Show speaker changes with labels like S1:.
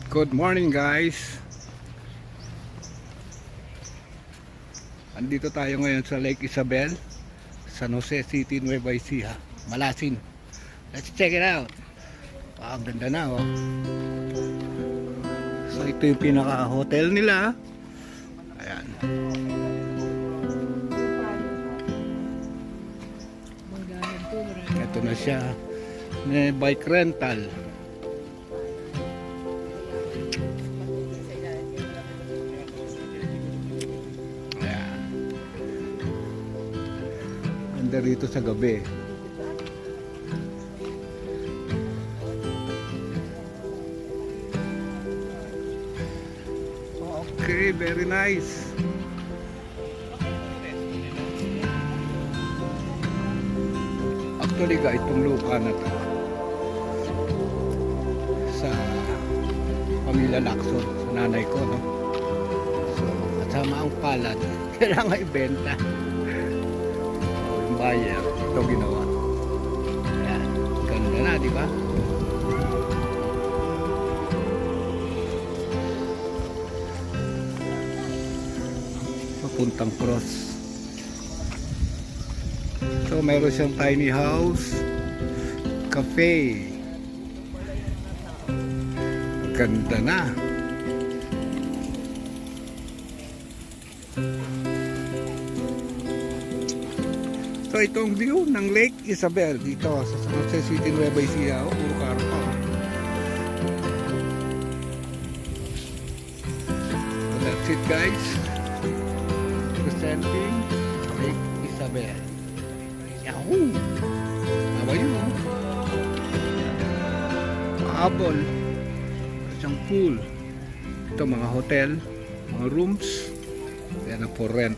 S1: Good morning guys. Andito tayo ngayon sa Lake Isabel, San Jose City, Nueva Ecija, Malasin. Let's check it out. Ang ganda na oh. So ito yung pinaka hotel nila. Ayan. Ito na siya. May bike rental. Ganda rito sa gabi. Okay, very nice. Actually guys, itong lupa na to sa pamilya Lacson, sa nanay ko, no? So, kasama ang palad, kailangan ibenta. Buyer, ito ginawa. Ayan, ganda na, di ba? Papuntang cross. So, meron siyang tiny house, cafe. Ganda na. So itong view ng Lake Isabel dito sa San Jose City, Nueva Ecija. Puro karo pa. So that's it guys. Presenting Lake Isabel. Yahoo! How are you? Maabol. Isang pool. Ito mga hotel, mga rooms. Yan ang for rent.